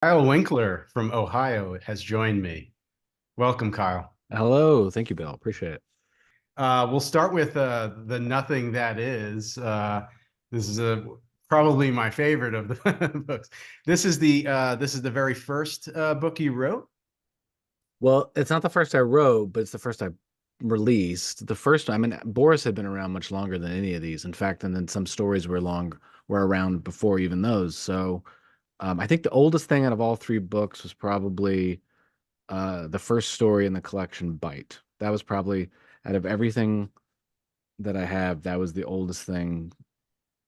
Kyle Winkler from Ohio has joined me. Welcome, Kyle. Hello. Thank you, Bill. Appreciate it. We'll start with the Nothing That Is. This is probably my favorite of the books. This is the very first book you wrote. Well, it's not the first I wrote, but it's the first I released. The first, I mean, Boris had been around much longer than any of these. In fact, and then some stories were around before even those. So, I think the oldest thing out of all three books was probably the first story in the collection, Bite. That was probably out of everything that I have, that was the oldest thing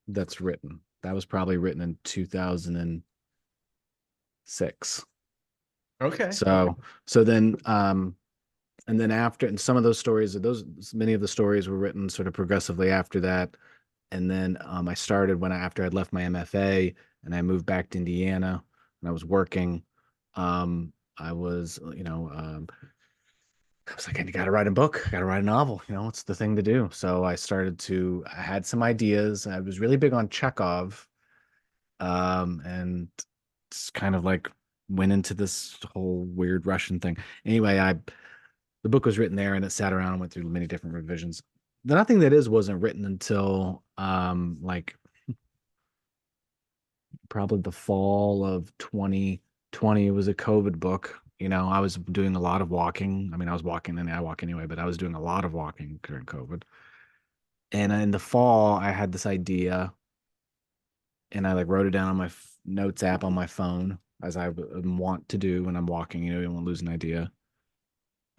that's written. That was probably written in 2006. Okay. So, so then, and then after, and some of those stories, many of the stories were written sort of progressively after that. And then I started after I'd left my MFA and I moved back to Indiana and I was working. I was, I was like, I got to write a book, got to write a novel. It's the thing to do. So I had some ideas. I was really big on Chekhov, and it's kind of like went into this whole weird Russian thing. Anyway, the book was written there and it sat around and went through many different revisions. The Nothing That Is wasn't written until like probably the fall of 2020. It was a COVID book. I was doing a lot of walking. I mean, I was walking and I walk anyway, but I was doing a lot of walking during COVID. And in the fall, I had this idea and I like wrote it down on my notes app on my phone as I want to do when I'm walking. You don't want to lose an idea.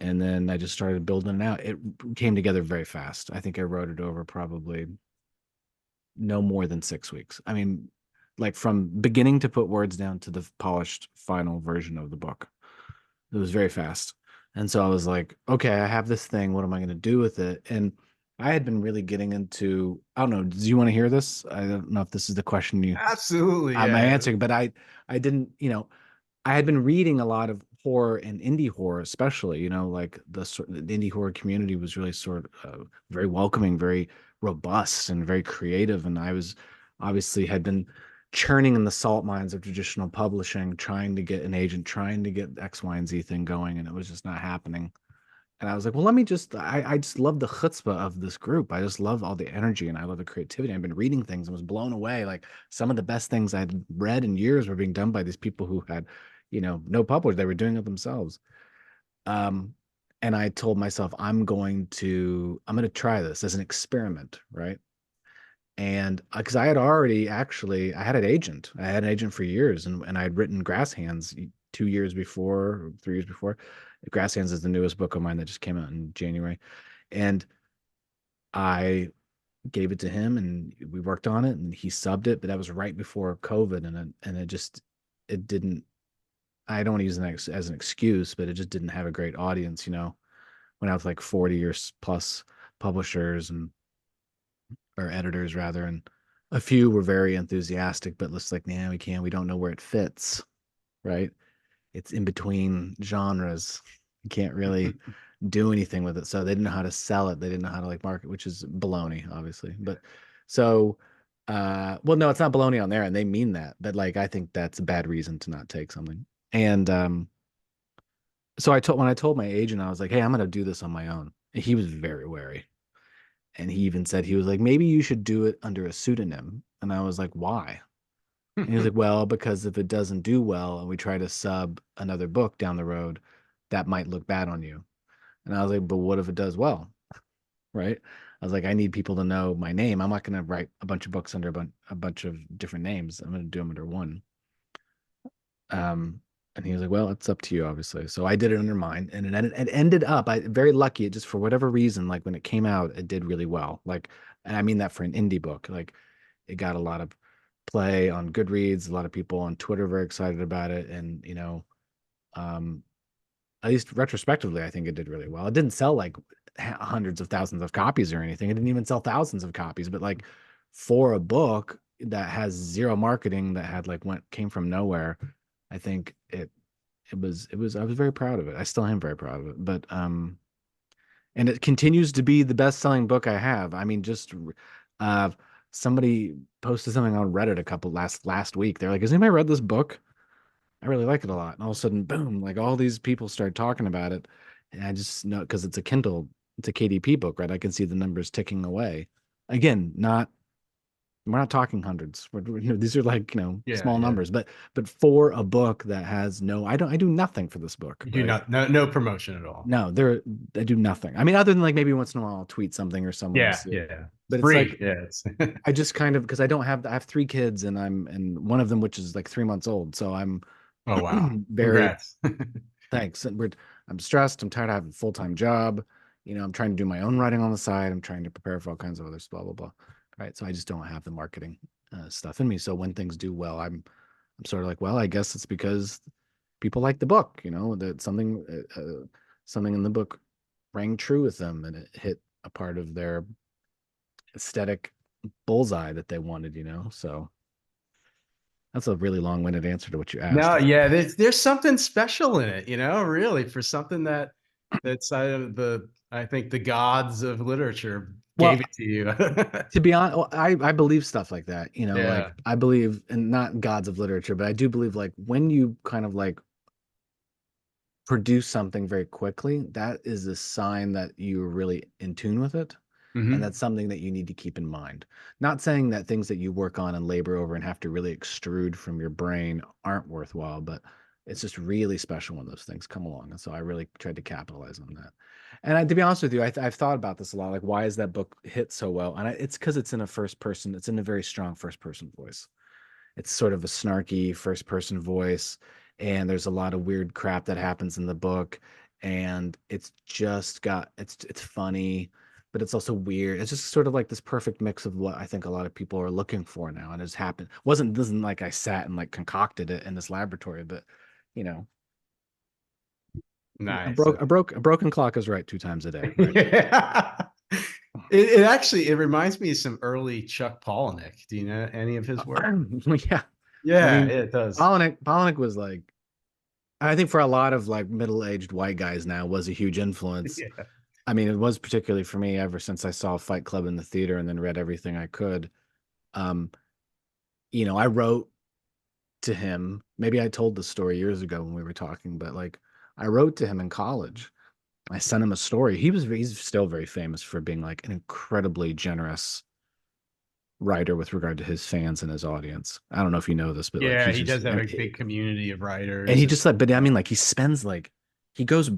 And then I just started building it out. It came together very fast. I think I wrote it over probably no more than 6 weeks. I mean, like from beginning to put words down to the polished final version of the book. It was very fast. And so I was like, okay, I have this thing. What am I going to do with it? And I had been really getting into, I don't know, do you want to hear this? I don't know if this is the question Absolutely, I'm yeah. answering, but I didn't, I had been reading a lot of horror and indie horror, especially, like the indie horror community was really sort of very welcoming, very robust, and very creative. And I was obviously had been churning in the salt mines of traditional publishing, trying to get an agent, trying to get X, Y, and Z thing going, and it was just not happening. And I was like, well, I just love the chutzpah of this group. I just love all the energy and I love the creativity. I've been reading things and was blown away. Like some of the best things I'd read in years were being done by these people who had, no publisher. They were doing it themselves. Um, and I told myself, I'm going to try this as an experiment, right? And because I had an agent. I had an agent for years, and I had written Grasshands 2 years before, 3 years before. Grasshands is the newest book of mine that just came out in January, and I gave it to him, and we worked on it, and he subbed it. But that was right before COVID, it didn't. I don't want to use it as an excuse, but it just didn't have a great audience. Went out with like 40 years plus publishers and or editors rather, and a few were very enthusiastic, but it's like, nah, we don't know where it fits, right? It's in between genres. You can't really do anything with it. So they didn't know how to sell it. They didn't know how to like market, which is baloney, obviously. But so well, no, it's not baloney on there, and they mean that. But like I think that's a bad reason to not take something. And so when I told my agent, I was like, hey, I'm gonna do this on my own. He was very wary. And he even said, he was like, maybe you should do it under a pseudonym. And I was like, why? And he was like, well, because if it doesn't do well and we try to sub another book down the road, that might look bad on you. And I was like, but what if it does well? Right. I was like, I need people to know my name. I'm not going to write a bunch of books under a bunch of different names. I'm going to do them under one. Um, and he was like, well, it's up to you, obviously. So I did it under mine, and it ended up, I very lucky. It just for whatever reason, like when it came out, it did really well. Like, and I mean that for an indie book. Like, it got a lot of play on Goodreads. A lot of people on Twitter very excited about it, and um, at least retrospectively, I think it did really well. It didn't sell like hundreds of thousands of copies or anything. It didn't even sell thousands of copies, but like for a book that has zero marketing, that had like went came from nowhere, I think it was I was very proud of it. I still am very proud of it. But and it continues to be the best-selling book I have. I mean, just uh somebody posted something on Reddit a couple last week. They're like, has anybody read this book? I really like it a lot. And all of a sudden, boom, like all these people start talking about it. And I just know because it's a Kindle, it's a KDP book, right? I can see the numbers ticking away. Again, not we're not talking hundreds. These are like, Yeah, small yeah. numbers, but for a book that has no, I do nothing for this book, You do right? not, no promotion at all. No, I do nothing. I mean, other than like maybe once in a while I'll tweet something or someone will Yeah, see it. yeah. It's But it's free. like Yeah. It's I just kind of because I have 3 kids and one of them which is like 3 months old. So I'm oh wow. very Congrats. thanks. And I'm stressed. I'm tired of having a full-time job. I'm trying to do my own writing on the side. I'm trying to prepare for all kinds of other blah blah blah. Right. So I just don't have the marketing stuff in me. So when things do well, I'm sort of like, well, I guess it's because people like the book, that something in the book rang true with them and it hit a part of their aesthetic bullseye that they wanted. So that's a really long-winded answer to what you asked. No, yeah, there's something special in it, really, for something that's I think the gods of literature Well, gave it to you. to be honest, I believe stuff like that. Like Yeah. I believe, and not gods of literature, but I do believe like when you kind of like produce something very quickly, that is a sign that you're really in tune with it. And Hmm. that's something that you need to keep in mind. Not saying that things that you work on and labor over and have to really extrude from your brain aren't worthwhile, but it's just really special when those things come along. And so I really tried to capitalize on that. And to be honest with you, I've thought about this a lot. Like, why is that book hit so well? And it's because it's in a first person, it's in a very strong first person voice. It's sort of a snarky first person voice, and there's a lot of weird crap that happens in the book, and it's funny, but it's also weird. It's just sort of like this perfect mix of what I think a lot of people are looking for now, and it's happened. Wasn't doesn't like I sat and like concocted it in this laboratory, but you know, Nice. a broken clock is right 2 times a day, right? Yeah. It actually it reminds me of some early Chuck Palahniuk. Do you know any of his work? Yeah. I Yeah, mean, it does. Palahniuk was like I think for a lot of like middle-aged white guys now was a huge influence. Yeah. I mean, it was particularly for me ever since I saw Fight Club in the theater and then read everything I could. Um, I wrote to him. Maybe I told the story years ago when we were talking, but like I wrote to him in college. I sent him a story. He's still very famous for being like an incredibly generous writer with regard to his fans and his audience. I don't know if you know this, but like Yeah, he's he just does have a big community of and writers he and just like, but I mean, like he spends like he goes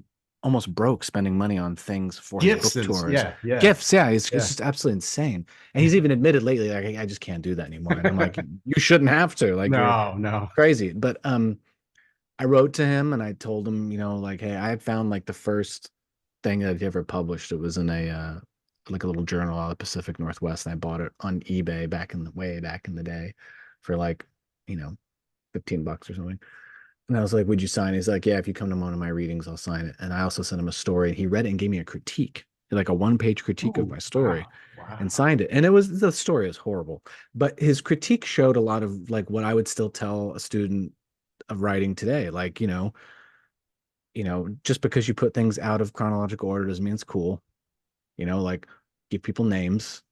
almost broke spending money on things for his gifts book and tours, yeah, yeah, gifts. Yeah, it's yeah. just absolutely insane. And he's even admitted lately, like, I just can't do that anymore. And I'm like, you shouldn't have to. Like, you're No, no. crazy. But I wrote to him and I told him, like, hey, I had found like the first thing that he ever published. It was in a like a little journal out of the Pacific Northwest, and I bought it on eBay way back in the day for like, you know, $15 or something. And I was like, would you sign it? He's like, yeah, if you come to one of my readings, I'll sign it. And I also sent him a story. He read it and gave me a critique, like a 1-page critique of Oh, my story wow. Wow. and signed it. And the story is horrible, but his critique showed a lot of like what I would still tell a student of writing today. Like, just because you put things out of chronological order doesn't mean it's cool. Like give people names,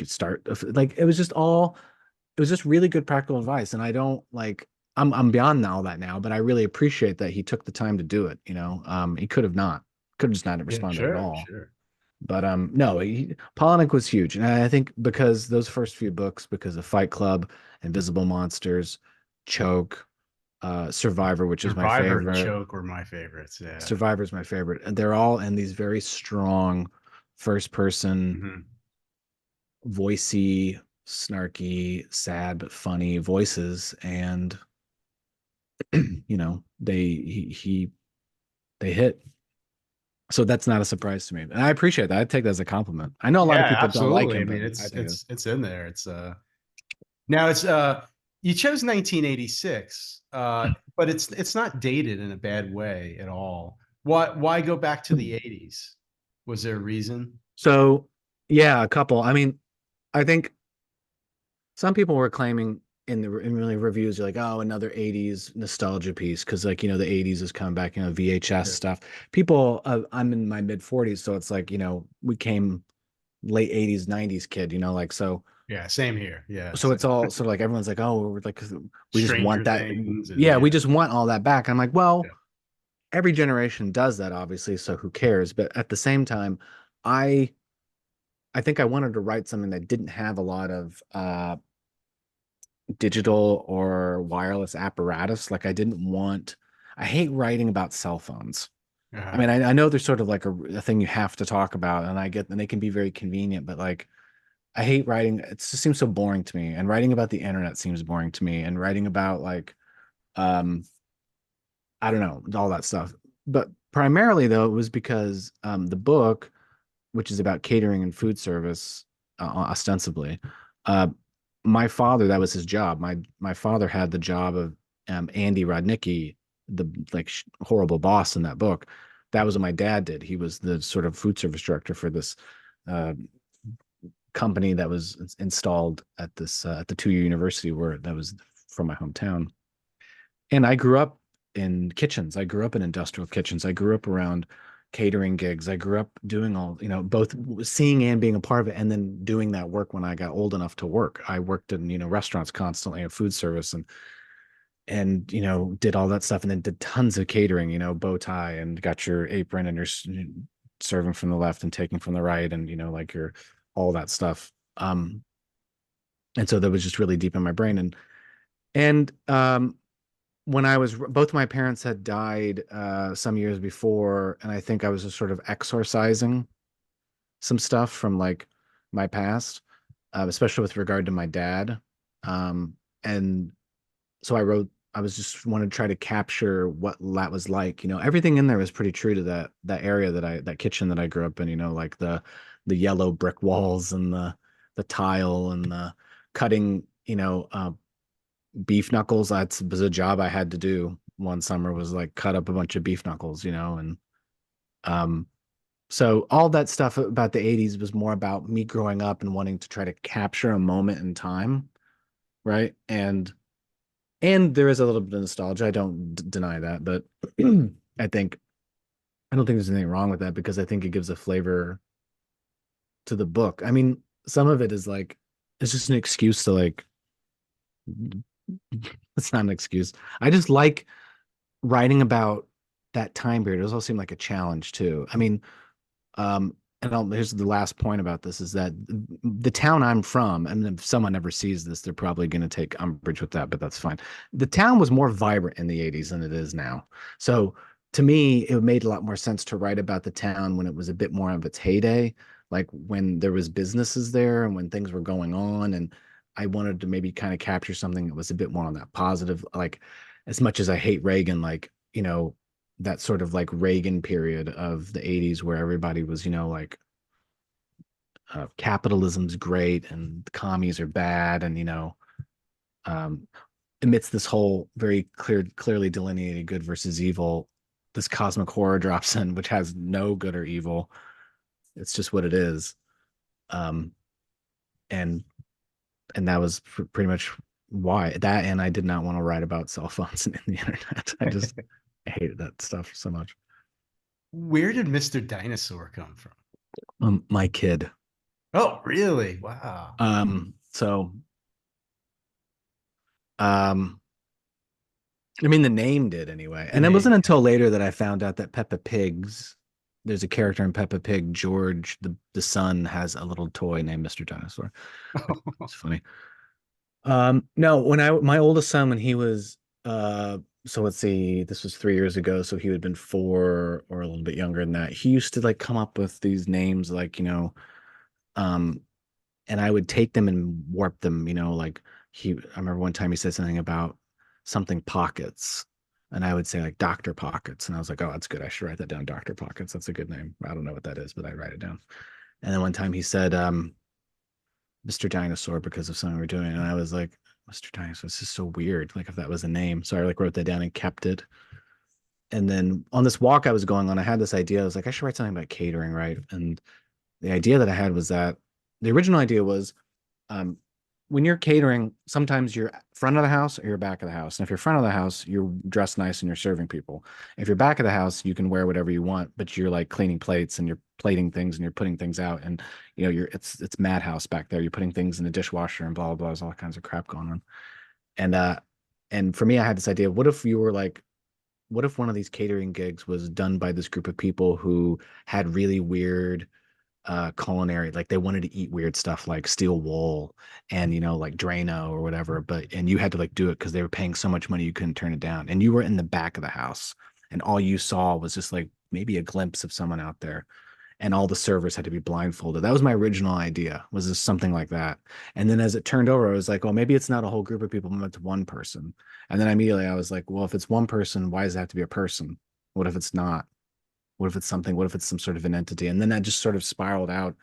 start like it was just really good practical advice. And I don't like I'm beyond all that now, but I really appreciate that he took the time to do it. He could have just not Yeah, responded at sure, all. sure. But no, Polinick was huge. And I think because those first few books, because of Fight Club, Invisible Monsters, Choke, Survivor, which is my Survivor and favorite. Choke were my favorites. Yeah. Survivor is my favorite. And they're all in these very strong first person, Hmm. voicey, snarky, sad but funny voices. And they hit. So that's not a surprise to me. And I appreciate that. I take that as a compliment. I know a lot of Yeah, people don't like absolutely. I him, but mean, I it's think it's it's in there. It's now it's you chose 1986, but it's not dated in a bad way at all. Why go back to the 80s? Was there a reason? so yeah, a couple. I mean, I think some people were claiming in really reviews like, oh, another 80s nostalgia piece because like the 80s is coming back, VHS Yeah. stuff. People, I'm in my mid 40s, so it's like we came late 80s 90s kid, like so. Yeah, same here. Yeah, So same. it's all sort of like everyone's like, oh, we're like, we just want Stranger that. Things and Yeah, yeah, we just want all that back. I'm like, yeah. well, every generation does that, obviously. So who cares? But at the same time, I I think I wanted to write something that didn't have a lot of digital or wireless apparatus. Like I didn't want. I hate writing about cell phones. I Uh-huh. mean, I know there's sort of like a thing you have to talk about, and I get, and they can be very convenient, but like I hate writing. It just seems so boring to me. And writing about the internet seems boring to me. And writing about like um I don't know, all that stuff. But primarily though, it was because the book, which is about catering and food service, ostensibly, uh, my father, that was his job. My father had the job of Andy Rodnicki, the like horrible boss in that book. That was what my dad did. He was the sort of food service director for this uh, company that was installed at this at the two-year university where that was from my hometown. And I grew up in kitchens. I grew up in industrial kitchens. I grew up around catering gigs. I grew up doing all, both seeing and being a part of it, and then doing that work when I got old enough to work. I worked in, restaurants constantly and food service and did all that stuff and then did tons of catering, bow tie and got your apron and you're serving from the left and taking from the right and like your all that stuff. And so that was just really deep in my brain and when I was both my parents had died some years before, and I think I was just sort of exorcising some stuff from like my past, especially with regard to my dad. And so I was just wanted to try to capture what that was like. Everything in there was pretty true to that area that kitchen that I grew up in, like the yellow brick walls and the tile and the cutting, beef knuckles. That was a job I had to do one summer was like cut up a bunch of beef knuckles, and um so all that stuff about the 80s was more about me growing up and wanting to try to capture a moment in time, right? And there is a little bit of nostalgia. I don't deny that, but I think I don't think there's anything wrong with that because I think it gives a flavor to the book. I mean, some of it is like it's just an excuse to like it's not an excuse. I just like writing about that time period. It also seemed like a challenge too. I mean, here's the last point about this is that the town I'm from, and if someone ever sees this, they're probably going to take umbrage with that, but that's fine. The town was more vibrant in the 80s than it is now. So to me, it made a lot more sense to write about the town when it was a bit more of its heyday, like when there was businesses there and when things were going on. And I wanted to maybe kind of capture something that was a bit more on that positive, like as much as I hate Reagan, like, that sort of like Reagan period of the 80s where everybody was, like capitalism's great and the commies are bad and um amidst this whole very clearly delineated good versus evil, this cosmic horror drops in which has no good or evil. It's just what it is. Um and and that was pretty much why that, and I did not want to write about cell phones and the internet. I hated that stuff so much. Where did Mr. Dinosaur come from? My kid. Oh, really? Wow. So um I mean the name did anyway. The And it name. wasn't until later that I found out that Peppa Pig's there's a character in Peppa Pig, George, the son, has a little toy named Mr. Dinosaur. It's funny. No, when I my oldest son, when he was so let's see, this was 3 years ago, so he would have been 4 or a little bit younger than that. He used to like come up with these names like, um and I would take them and warp them, like I remember one time he said something about something pockets. And I would say like Dr. Pockets. And I was like, oh, that's good. I should write that down. Dr. Pockets. That's a good name. I don't know what that is, but I write it down. And then one time he said, Mr. Dinosaur because of something we are doing. And I was like, Mr. Dinosaur, this is so weird. Like if that was a name. So I like wrote that down and kept it. And then on this walk I was going on, I had this idea. I was like, I should write something about catering, right? And the idea that I had was that the original idea was um, when you're catering, sometimes you're front of the house or you're back of the house. And if you're front of the house, you're dressed nice and you're serving people. If you're back of the house, you can wear whatever you want, but you're like cleaning plates and you're plating things and you're putting things out. And you know, it's madhouse back there. You're putting things in the dishwasher and blah blah blah. There's all kinds of crap going on. And and for me, I had this idea, what if you were like, what if one of these catering gigs was done by this group of people who had really weird culinary, like they wanted to eat weird stuff like steel wool and like Drano or whatever, but and you had to like do it because they were paying so much money you couldn't turn it down, and you were in the back of the house and all you saw was just like maybe a glimpse of someone out there, and all the servers had to be blindfolded. That was my original idea, was just something like that. And then as it turned over, I was like, oh, maybe it's not a whole group of people, maybe it's one person. And then immediately I was like, well, if it's one person, why does it have to be a person? What if it's not? What if it's something? What if it's some sort of an entity? And then that just sort of spiraled out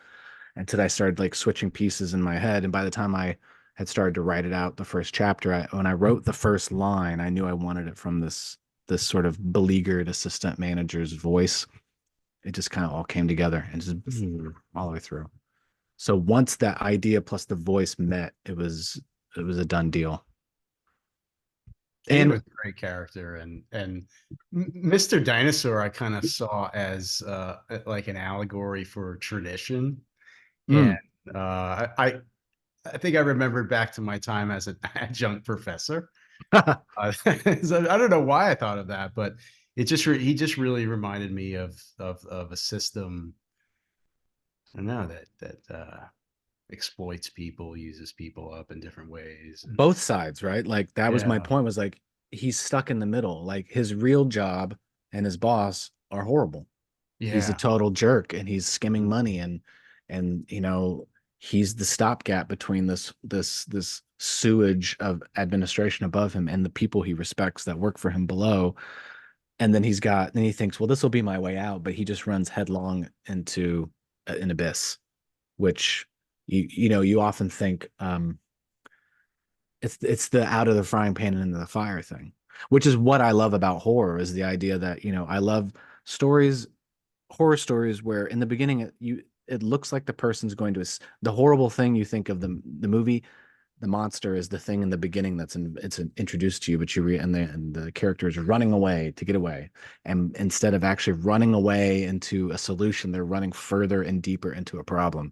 until I started like switching pieces in my head. And by the time I had started to write it out, the first chapter, when I wrote the first line, I knew I wanted it from this sort of beleaguered assistant manager's voice. It just kind of all came together and just all the way through. So once that idea plus the voice met, it was a done deal. Kate And was a great character, and Mr. Dinosaur I kind of saw as like an allegory for tradition. And mm, I think I remembered back to my time as an adjunct professor. So I don't know why I thought of that, but he just really reminded me of a system. I don't know that exploits people, uses people up in different ways, and both sides, right? Like that was my yeah, point, was like he's stuck in the middle. Like his real job and his boss are horrible. He's a yeah. total jerk and he's skimming money, and he's the stopgap between this sewage of administration above him and the people he respects that work for him below. And then then he thinks, well, this will be my way out, but he just runs headlong into an abyss, which you often think it's the out of the frying pan and into the fire thing, which is what I love about horror, is the idea that I love stories, horror stories, where in the beginning it looks like the person's going to the horrible thing you think of the movie, the monster is the thing in the beginning it's introduced to you, but and the character is running away to get away, and instead of actually running away into a solution, they're running further and deeper into a problem.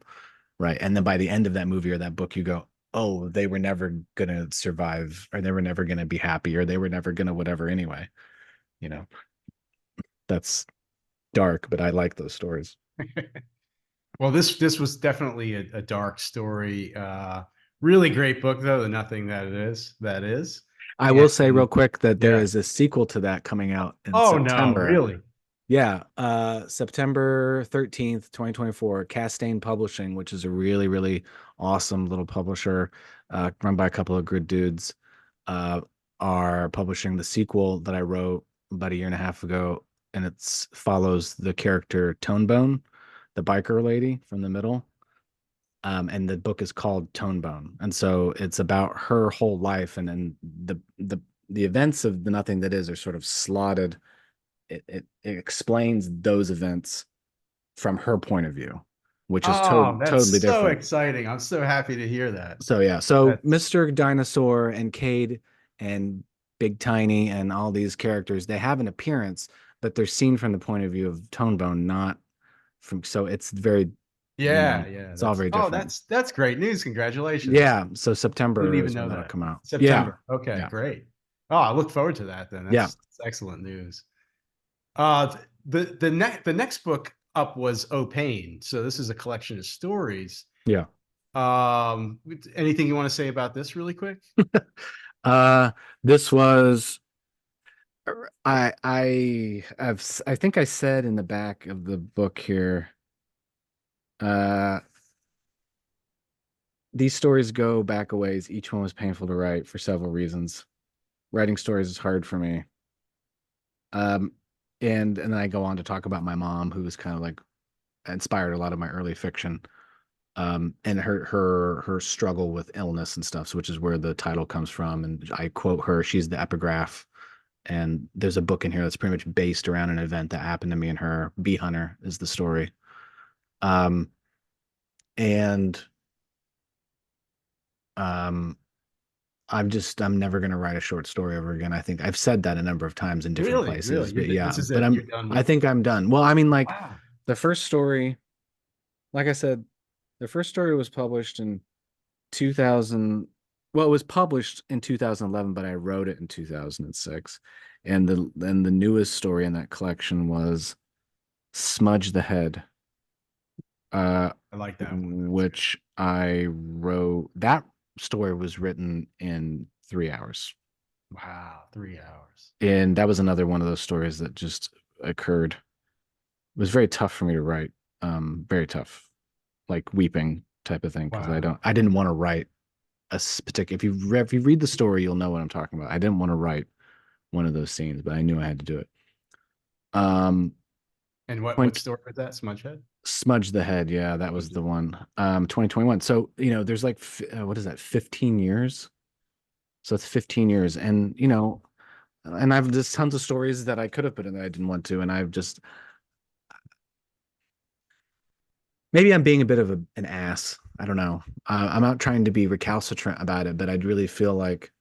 Right. And then by the end of that movie or that book, you go, oh, they were never going to survive, or they were never going to be happy, or they were never going to whatever anyway. You know, that's dark, but I like those stories. Well, this was definitely a dark story. Really great book though, the nothing that it is that is. I will say And real quick that there yeah. is a sequel to that coming out in Oh no, September. really? Yeah, September 13th, 2024, Castaigne Publishing, which is a really, really awesome little publisher, run by a couple of good dudes, uh, are publishing the sequel that I wrote about a year and a half ago, and it's follows the character Tonebone, the biker lady from the middle. And the book is called Tonebone, and so it's about her whole life, and then the events of the nothing that is are sort of slotted. It explains those events from her point of view, which is Oh, totally that's so different. exciting. I'm so happy to hear that. So yeah, so That's Mr. Dinosaur and Cade and Big Tiny and all these characters, they have an appearance, but they're seen from the point of view of Tonebone, not from. So it's very, yeah, yeah. it's all very different. That's great news. Congratulations. Yeah, so Didn't September even is when know that'll that. come out. Yeah, September. Okay, yeah, great. Oh, I look forward to that then. yeah, That's excellent news. The next book up was O Pain. So this is a collection of stories. yeah. Anything you want to say about this really quick? Uh, this was I think I said in the back of the book here, uh these stories go back a ways. Each one was painful to write for several reasons. Writing stories is hard for me. Um and then I go on to talk about my mom, who was kind of like inspired a lot of my early fiction. And her struggle with illness and stuff, so which is where the title comes from. And I quote her, she's the epigraph. And there's a book in here that's pretty much based around an event that happened to me and her. Bee Hunter is the story. Um, and Um, I'm never going to write a short story ever again. I think I've said that a number of times in different Really, really, places, but yeah, this is but it. You're done I with. think I'm done. Well, I mean, like Wow. the first story, like I said, the first story was published in 2000. Well, it was published in 2011, but I wrote it in 2006. And the newest story in that collection was Smudge the Head, uh, I like that one. That's good. which I wrote. That story was written in 3 hours. Wow, 3 hours. And that was another one of those stories that just occurred. It was very tough for me to write. Very tough, like weeping type of thing, because Wow. I didn't want to write particular. If you read the story, you'll know what I'm talking about. I didn't want to write one of those scenes, but I knew I had to do it. Um, And what Point story was that? Smudgehead? Smudge the Head, yeah, that was the one. 2021. So there's like what is that? 15 years. So it's 15 years, and and I've just tons of stories that I could have put in that I didn't want to, and I've just maybe I'm being a bit of an ass. I don't know. I'm not trying to be recalcitrant about it, but I'd really feel like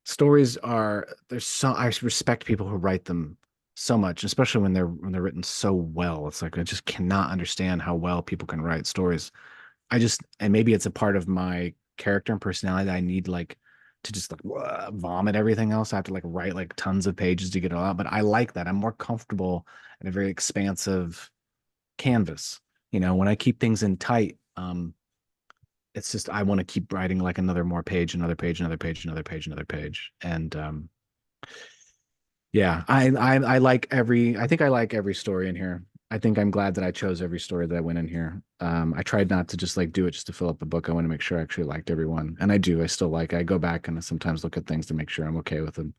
stories are there's so I respect people who write them so much, especially when they're written so well. It's like I just cannot understand how well people can write stories. And maybe it's a part of my character and personality that I need like to just like vomit everything else. I have to like write like tons of pages to get it all out. But I like that. I'm more comfortable in a very expansive canvas. When I keep things in tight, it's just I want to keep writing like another more page, another page, another page, another page, another page. And yeah, I like I think I like every story in here. I think I'm glad that I chose every story that went in here. I tried not to just like do it just to fill up the book. I want to make sure I actually liked everyone. And I do. I still like I go back and I sometimes look at things to make sure I'm okay with them.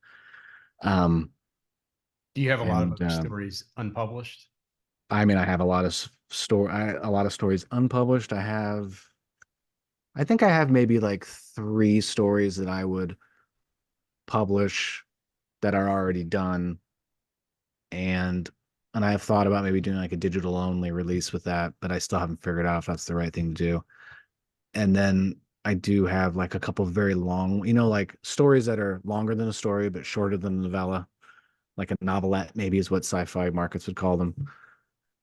Um Do you have a lot of and other stories unpublished? I mean I have a lot of a lot of stories unpublished. I think I have maybe like 3 stories that I would publish that are already done, and I have thought about maybe doing like a digital only release with that, but I still haven't figured out if that's the right thing to do. And then I do have like a couple of very long, like stories that are longer than a story but shorter than a novella, like a novelette maybe is what sci-fi markets would call them.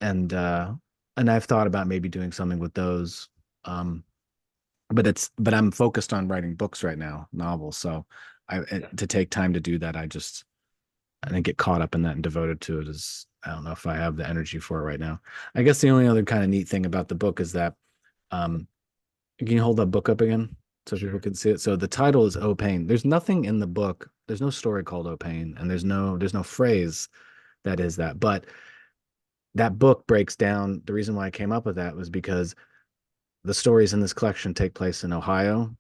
And I've thought about maybe doing something with those. Um but I'm focused on writing books right now, novels. So to take time to do that, I didn't get caught up in that and devoted to it is I don't know if I have the energy for it right now. I guess the only other kind of neat thing about the book is that um can you hold that book up again so people Sure. can see it? So the title is O Pain. There's nothing in the book. There's no story called O Pain, and there's no phrase that is that. But that book breaks down the reason why I came up with that was because the stories in this collection take place in Ohio,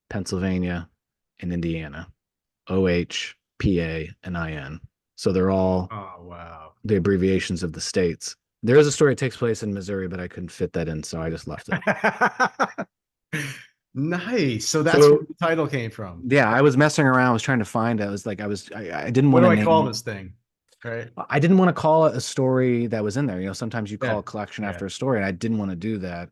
Pennsylvania, and Indiana. OH, PA, and IN. So they're all Oh, wow. the abbreviations of the states. There is a story that takes place in Missouri, but I couldn't fit that in, so I just left it. Nice. So that's where So the title came from. yeah, I was messing around. I was trying to find. I was like, I didn't What want do to I call name. this thing? Right. I didn't want to call it a story that was in there. Sometimes you call Yeah. a collection Yeah. after a story, and I didn't want to do that.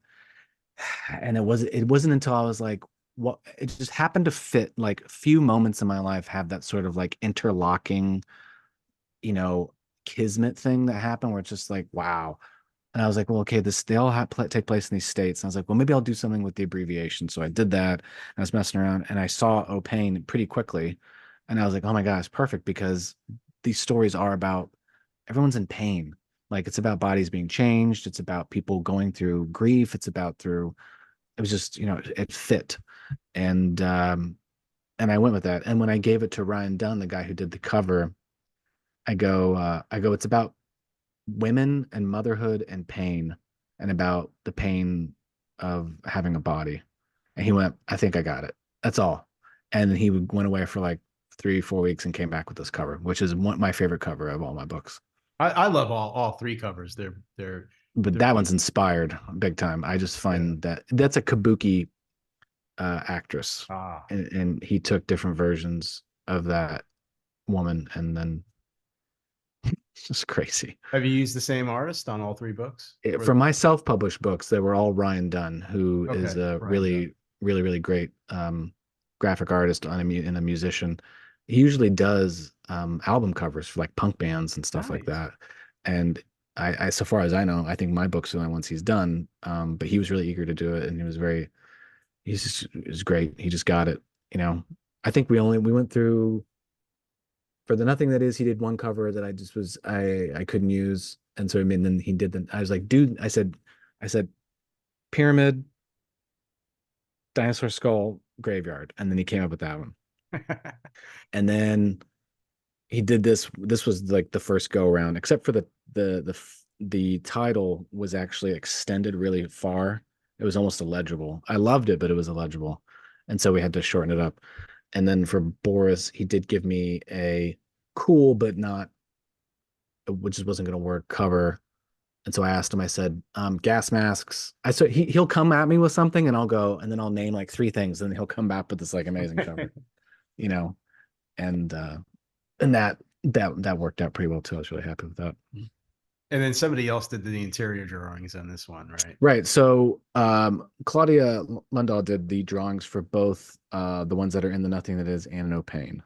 And it wasn't until I was like, what it just happened to fit. Like a few moments in my life have that sort of like interlocking, you know, kismet thing that happened where it's just like, wow. And I was like, well, okay, they all take place in these states. And I was like, well, maybe I'll do something with the abbreviation. So I did that. I was messing around and I saw O'Pain pretty quickly. And I was like, oh my God, it's perfect because these stories are about everyone's in pain. Like it's about bodies being changed. It's about people going through grief. It was just, it fit. And, um, and I went with that. And when I gave it to Ryan Dunn, the guy who did the cover, it's about women and motherhood and pain and about the pain of having a body. And he went, I think I got it. That's all. And then he went away for like 3, 4 weeks and came back with this cover, which is my favorite cover of all my books. I love all three covers. But They're that one's beautiful. inspired big time. I just Yeah. find that that's a kabuki actress. Ah. And he took different versions of that woman and then it's just crazy. Have you used the same artist on all three books? For my self-published books, they were all Ryan Dunn, who is Okay, a Ryan Dunn. really, really, really great graphic artist and a musician. He usually does album covers for like punk bands and stuff like Nice. that. And so far as I know, I think my books are the only ones he's done. But he was really eager to do it, and he was great. He just got it. You know, I think we went through for the Nothing That Is. He did one cover that I just was I couldn't use, and so I mean, then he did. Then I was like, dude, I said pyramid, dinosaur skull, graveyard, and then he came up with that one. And then he did this. This was like the first go around, except for the title was actually extended really far. It was almost illegible. I loved it, but it was illegible, and so we had to shorten it up. And then for Boris, he did give me a cool but not, which just wasn't going to work, cover. And so I asked him, I said, gas masks. He'll come at me with something and I'll go, and then I'll name like three things, and he'll come back with this like amazing cover, you know, and that worked out pretty well too. I was really happy with that. And then somebody else did the interior drawings on this one, right? Right. So Claudia Lundahl did the drawings for both the ones that are in the Nothing That Is and No Pain.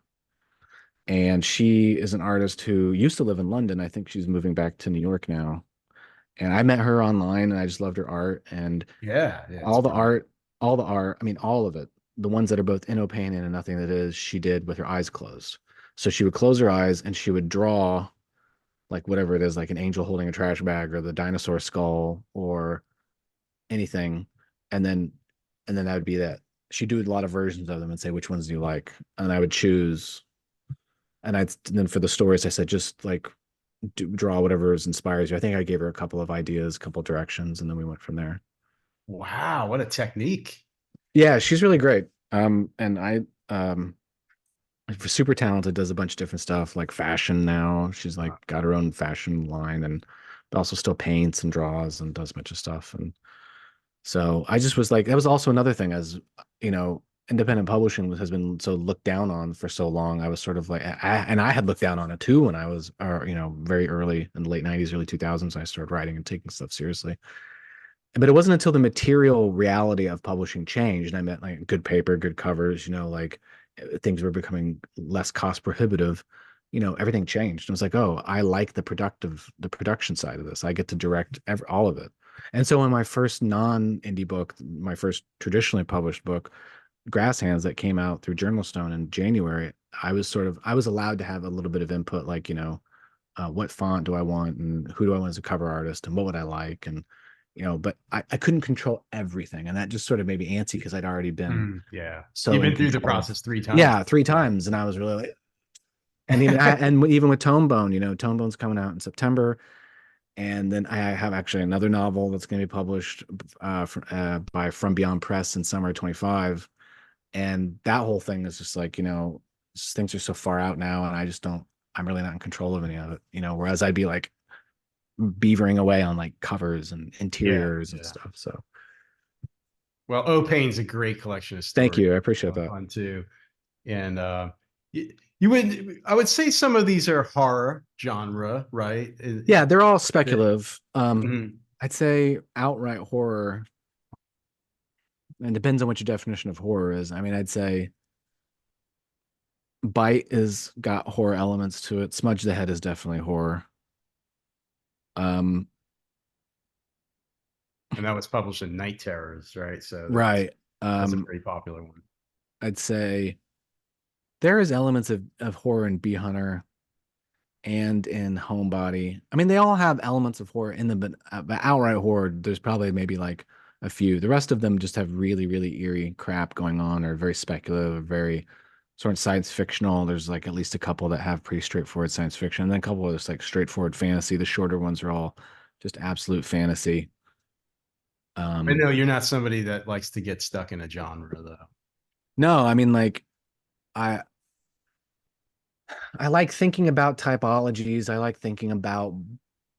And she is an artist who used to live in London. I think she's moving back to New York now. And I met her online and I just loved her art. And Yeah, yeah, it's all the great. art, all the art, I mean, all of it, the ones that are both in No Pain and in Nothing That Is, she did with her eyes closed. So she would close her eyes and she would draw like whatever it is, like an angel holding a trash bag or the dinosaur skull or anything. And then, and then that would be that. She'd do a lot of versions of them and say, which ones do you like? And I would choose. And then for the stories, I said, just like draw whatever inspires you. I think I gave her a couple of ideas, a couple of directions, and then we went from there. Wow, what a technique. Yeah, she's really great. And um super talented, does a bunch of different stuff like fashion now. She's like got her own fashion line and but also still paints and draws and does a bunch of stuff. And so I just was like, that was also another thing as you know, independent publishing has been so looked down on for so long. I was sort of like, I had looked down on it too when I was, very early in the late 90s, early 2000s. I started writing and taking stuff seriously. But it wasn't until the material reality of publishing changed, and I meant like good paper, good covers, like things were becoming less cost prohibitive. Everything changed. I was like, oh, I like the production side of this. I get to direct all of it. And so in my first non-indie book, my first traditionally published book, Grasshands, that came out through Journal Stone in January, I was allowed to have a little bit of input, like, what font do I want and who do I want as a cover artist and what would I like? And, but I couldn't control everything. And that just sort of made me antsy because I'd already been Yeah. You've so in been through the control of, process 3 times. yeah, three times. And I was really like, and even with Tonebone, Tonebone's coming out in September. And then I have actually another novel that's going to be published by From Beyond Press in summer 25. And that whole thing is just like, things are so far out now, and I just don't, I'm really not in control of any of it, whereas I'd be like beavering away on like covers and Yeah, interiors and yeah. stuff. So Well, Opane's a great collection of thank stories. you. I appreciate that. Fun too. And I would say some of these are horror genre, right? Yeah, they're all speculative. Mhm. I'd say outright horror, and depends on what your definition of horror is. I mean, I'd say Bite is got horror elements to it. Smudge the Head is definitely horror. Um, And that was published in Night Terrors, right? So right. that's a Um, pretty popular one. I'd say there is elements of horror in Bee Hunter and in Homebody. I mean, they all have elements of horror in them, but outright horror, there's probably maybe like a few. The rest of them just have really, really eerie crap going on, or very speculative, very sort of science fictional. There's like at least a couple that have pretty straightforward science fiction, and then a couple of just like straightforward fantasy. The shorter ones are all just absolute fantasy. I Um, know you're not somebody that likes to get stuck in a genre, though. no, I mean like I I like thinking about typologies. I like thinking about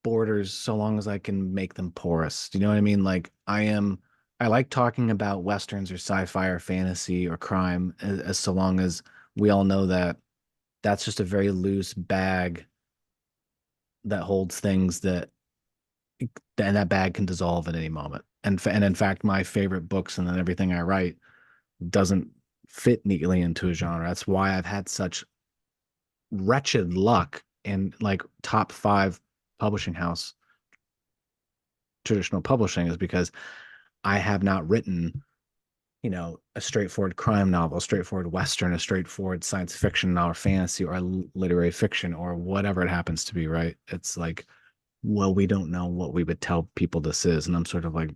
borders so long as I can make them porous. Do you know what I mean? I like talking about Westerns or sci-fi or fantasy or crime as so long as we all know that that's just a very loose bag that holds things and that bag can dissolve at any moment. And in fact, my favorite books and then everything I write doesn't fit neatly into a genre. That's why I've had such wretched luck in like top five publishing house traditional publishing, is because I have not written, a straightforward crime novel, a straightforward Western, a straightforward science fiction novel, or fantasy, or literary fiction, or whatever it happens to be, right? It's like, well, we don't know what we would tell people this is. And I'm sort of like,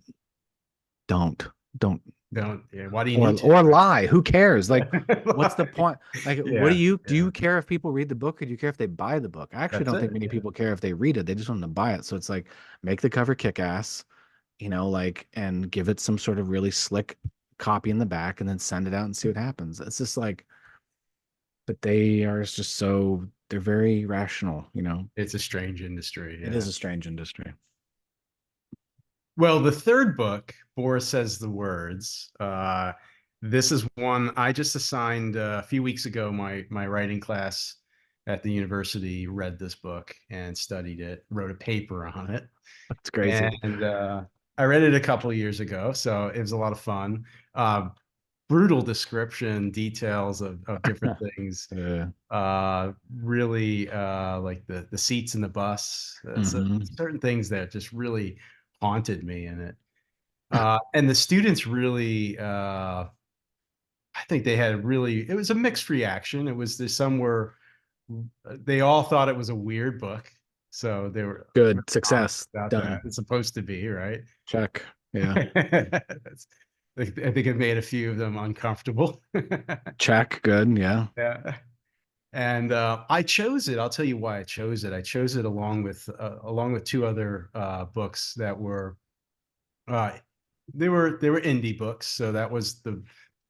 don't, don't, Don't. Yeah, why do you or need to? lie. Who cares? Like, what's the Lie. point? Like, what Yeah, do yeah. you care if people read the book, or do you care if they buy the book? I actually That's don't think it. many Yeah. people care if they read it. They just want to buy it. So it's like, make the cover kick ass, like, and give it some sort of really slick copy in the back, and then send it out and see what happens. It's just like, but they are just so, they're very rational. It's a strange industry. It Yeah. is a strange industry. Well, the third book, Boris Says the Words. This is one I just assigned a few weeks ago. My writing class at the university read this book and studied it, wrote a paper on it, It's crazy. and I read it a couple of years ago, so it was a lot of fun. Uh, Brutal description, details of different things. Really like the seats in the bus. So Mhm. certain things that just really haunted me in it. And the students really, I think they had really, it was a mixed reaction. It was, there's some were, they all thought it was a weird book. So they were Good honest success. about that. Done. It's supposed to be, right? Check. Yeah. That's, I think it made a few of them uncomfortable. Check. Good. Yeah. Yeah. And I chose it. I'll tell you why I chose it. I chose it along with two other books that were uh, they were indie books, so that was the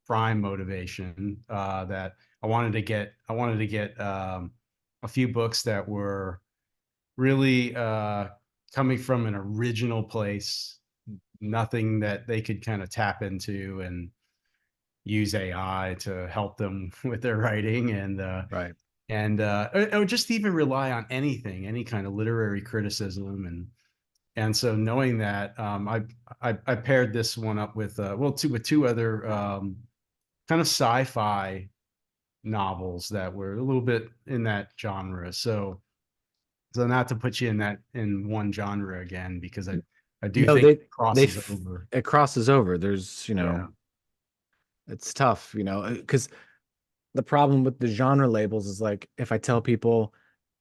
prime motivation that I wanted to get. I wanted to get a few books that were really coming from an original place, nothing that they could kind of tap into and use AI to help them with their writing, Right. or just even rely on anything, any kind of literary criticism. And so knowing that, I paired this one up with two other kind of sci-fi novels that were a little bit in that genre. So not to put you in that in one genre again, because I do No, think they it crosses over. it crosses over. There's, Yeah. it's tough, because the problem with the genre labels is like, if I tell people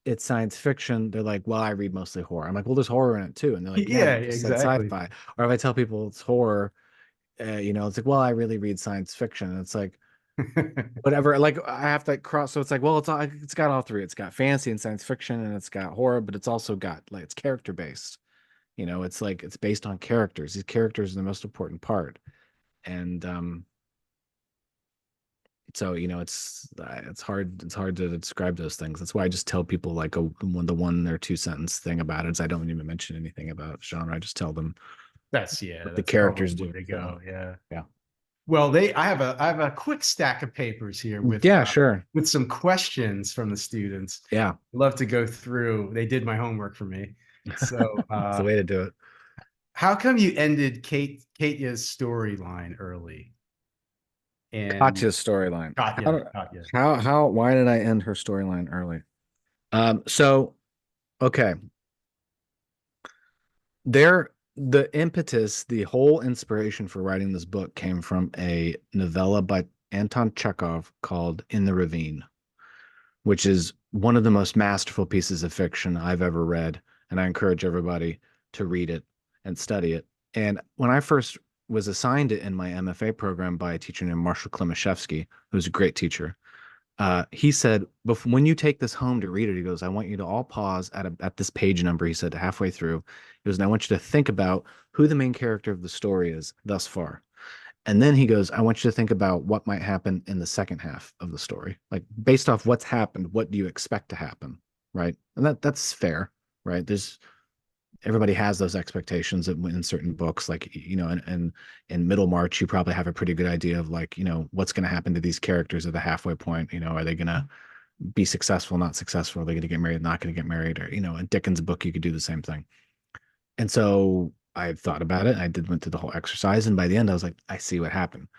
it's science fiction, they're like, well, I read mostly horror. I'm like, well, there's horror in it too. And they're like, yeah, Yeah, but you said exactly. sci-fi. Or if I tell people it's horror, it's like, well, I really read science fiction. And it's like, whatever. Like, I have to cross. So it's like, well, it's got all three. It's got fantasy and science fiction, and it's got horror, but it's also got, like, it's character based. It's like, it's based on characters. These characters are the most important part. And so, it's hard to describe those things. That's why I just tell people, like, the one or two sentence thing about it is I don't even mention anything about genre. I just tell them what the That's probably characters the way do. to So go. Yeah. yeah. Well, I have a quick stack of papers here Yeah, sure. with some questions from the students. Yeah. Love to go through. They did my homework for me. So, It's the way to do it. how come you ended Katya's storyline early? And Katya's storyline. How, Katya, Katya. why did I end her storyline early? So, okay. The impetus, the whole inspiration for writing this book came from a novella by Anton Chekhov called In the Ravine, which is one of the most masterful pieces of fiction I've ever read. And I encourage everybody to read it and study it. And when I first was assigned it in my MFA program by a teacher named Marshall Klimaszewski, who's a great teacher, he said, when you take this home to read it, he goes, I want you to all pause at this page number. He said halfway through, he goes, and I want you to think about who the main character of the story is thus far. And then he goes, I want you to think about what might happen in the second half of the story. Like, based off what's happened, what do you expect to happen? Right. And that's fair, right? Everybody has those expectations in certain books, like, and in Middlemarch, you probably have a pretty good idea of, like, what's going to happen to these characters at the halfway point. Are they going to be successful, not successful? Are they going to get married, not going to get married? Or, in Dickens' book, you could do the same thing. And so I thought about it. Went through the whole exercise. And by the end, I was like, I see what happened.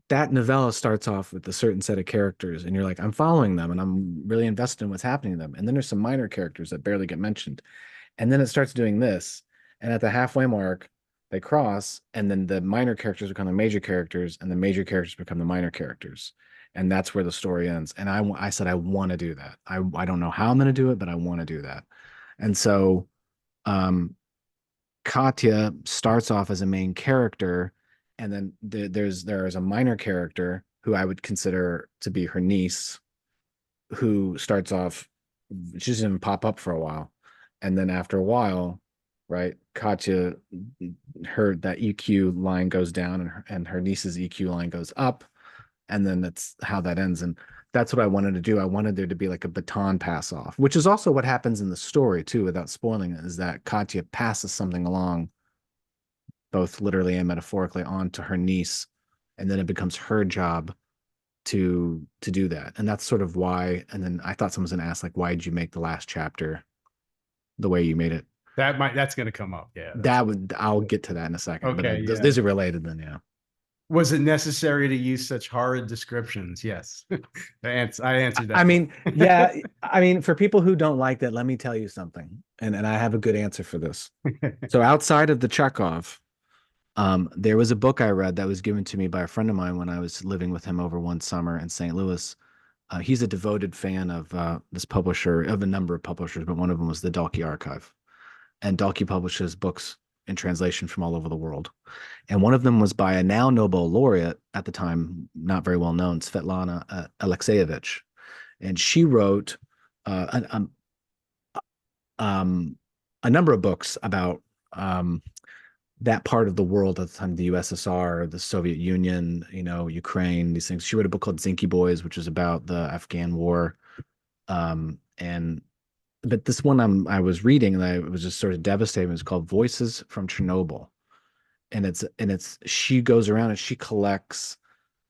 that novella starts off with a certain set of characters, and you're like, I'm following them, and I'm really invested in what's happening to them. And then there's some minor characters that barely get mentioned, and then it starts doing this, and at the halfway mark, they cross, and then the minor characters become the major characters, and the major characters become the minor characters, and that's where the story ends. And I said I want to do that. I don't know how I'm going to do it, but I want to do that. And so um, Katya starts off as a main character, and then there's a minor character who I would consider to be her niece, who starts off, she doesn't even pop up for a while, and then after a while, right, Katya, her that EQ line goes down, and her niece's EQ line goes up, and then that's how that ends. And that's what I wanted to do. I wanted there to be like a baton pass off, which is also what happens in the story too, without spoiling it, is that Katya passes something along, both literally and metaphorically, on to her niece, and then it becomes her job to do that. And that's sort of why. And then I thought someone was going to ask, like, why did you make the last chapter the way you made it? That's going to come up. Yeah. That would, I'll get to that in a second, but Okay. Yeah. these are related then. Yeah. Was it necessary to use such horrid descriptions? Yes. I answered I that. mean, yeah, I mean, for people who don't like that, let me tell you something. And I have a good answer for this. So outside of the Chekhov, there was a book I read that was given to me by a friend of mine when I was living with him over one summer in St. Louis. He's a devoted fan of this publisher, of a number of publishers, but one of them was the Dalkey Archive. And Dalkey publishes books in translation from all over the world. And one of them was by a now Nobel laureate, at the time not very well known, Svetlana Alexeyevich. And she wrote a number of books about that part of the world at the time, the USSR, the Soviet Union, Ukraine, these things. She wrote a book called Zinky Boys, which is about the Afghan war. And but this one I was reading and I was just sort of devastated. It was called Voices from Chernobyl. And it's she goes around and she collects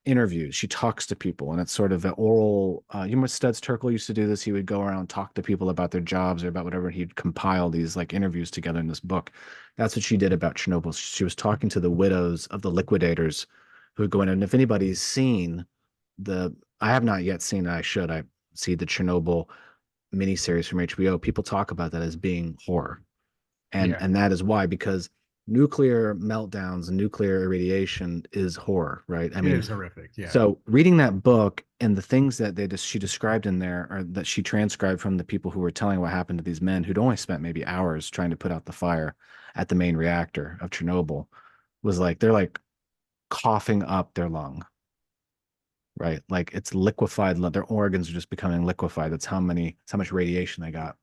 interviews. She talks to people, and it's sort of an oral. You know, Studs Terkel used to do this. He would go around and talk to people about their jobs or about whatever. He'd compile these like interviews together in this book. That's what she did about Chernobyl. She was talking to the widows of the liquidators who would go in. And if anybody's seen I have not yet seen it. I should. I see the Chernobyl miniseries from HBO. People talk about that as being horror, and that is why, because nuclear meltdowns and nuclear irradiation is horror, right? I It mean, is horrific. Yeah. so reading that book and the things that she described in there, or that she transcribed from the people who were telling what happened to these men who'd only spent maybe hours trying to put out the fire at the main reactor of Chernobyl, was like they're like coughing up their lung, right? Like it's liquefied. Their organs are just becoming liquefied. That's how much radiation they got.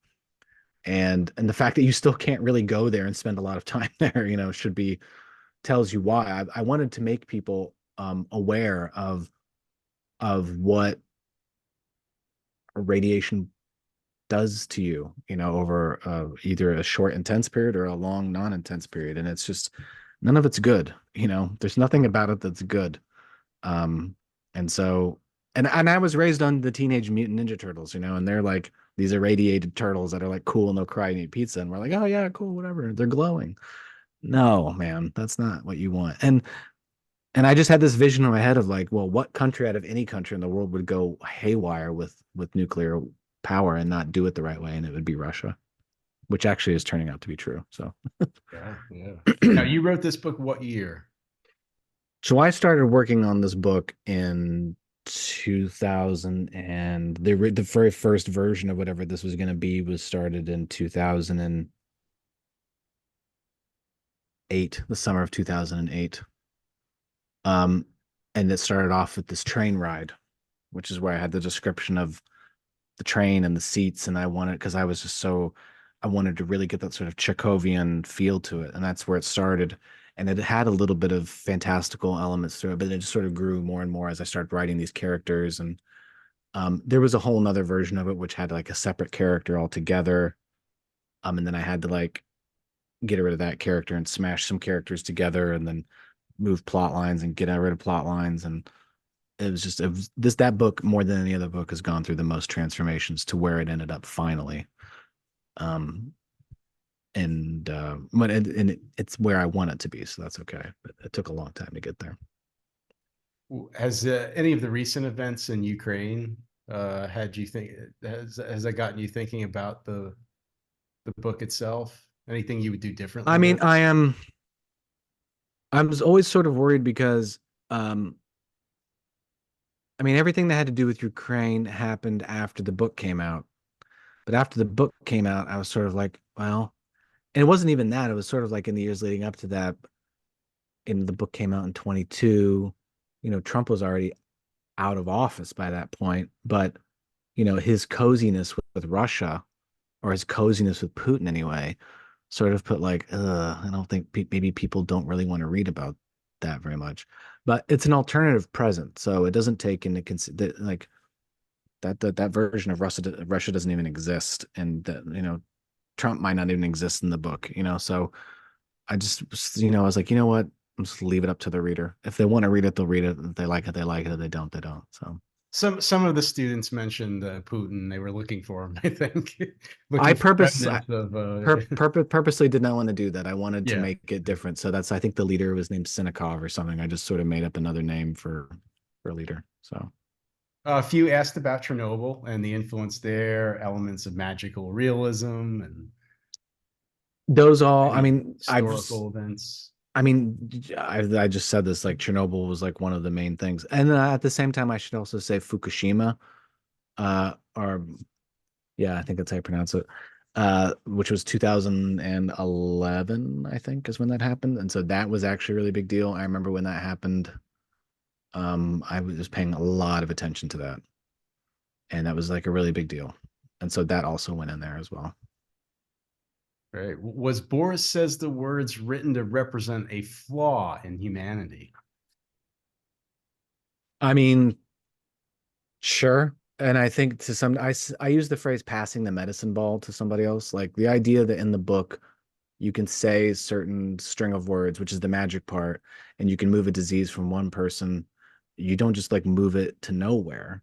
And the fact that you still can't really go there and spend a lot of time there, should be, tells you why. I wanted to make people aware of what radiation does to you, over either a short intense period or a long non-intense period. And it's just, none of it's good. There's nothing about it that's good. And so, and I was raised on the Teenage Mutant Ninja Turtles, and they're like these irradiated turtles that are like cool and they'll cry and eat pizza, and we're like, oh yeah, cool, whatever. They're glowing. No, man, that's not what you want. And I just had this vision in my head of like, well, what country out of any country in the world would go haywire with nuclear power and not do it the right way? And it would be Russia, which actually is turning out to be true. So yeah. Now, you wrote this book what year? So I started working on this book in 2000, and the very first version of whatever this was going to be was started in 2008, the summer of 2008. And it started off with this train ride, which is where I had the description of the train and the seats, and I wanted to really get that sort of Chekhovian feel to it, and that's where it started. And it had a little bit of fantastical elements to it, but it just sort of grew more and more as I started writing these characters. And there was a whole nother version of it which had like a separate character altogether. And then I had to like get rid of that character and smash some characters together, and then move plot lines and get rid of plot lines. And that book, more than any other book, has gone through the most transformations to where it ended up finally. It's where I want it to be, so that's okay. But it took a long time to get there. Has any of the recent events in Ukraine had you think has that gotten you thinking about the book itself? Anything you would do I differently mean, with? I was always sort of worried because um I mean everything that had to do with Ukraine happened after the book came out. But after the book came out, I was sort of like, well, and it wasn't even that. It was sort of like in the years leading up to that. And the book came out in 22. Trump was already out of office by that point. But, his coziness with Russia, or his coziness with Putin anyway, sort of put like, I don't think maybe people don't really want to read about that very much. But it's an alternative present. So it doesn't take into consider like that version of Russia doesn't even exist. And that, Trump might not even exist in the book, so I just, I was like, you know what? Just leave it up to the reader. If they want to read it, they'll read it. If they like it, they like it. If they don't, they don't. So Some of the students mentioned Putin. They were looking for him, I think, I looking for purpose I remnants of purposely did not want to do that. I wanted to yeah. make it different. So I think the leader was named Sinikov or something. I just sort of made up another name for leader. So A few asked about Chernobyl and the influence there, elements of magical realism and those all, I any mean, historical events. I just said this, like Chernobyl was like one of the main things. And then at the same time, I should also say Fukushima, or yeah, I think that's how you pronounce it. Which was 2011, I think, is when that happened. And so that was actually a really big deal. I remember when that happened, I was paying a lot of attention to that. And that was like a really big deal. And so that also went in there as well. Right. Was Boris Says the Words written to represent a flaw in humanity? I mean, sure. And I think I use the phrase passing the medicine ball to somebody else. Like the idea that in the book, you can say certain string of words, which is the magic part, and you can move a disease from one person. You don't just like move it to nowhere.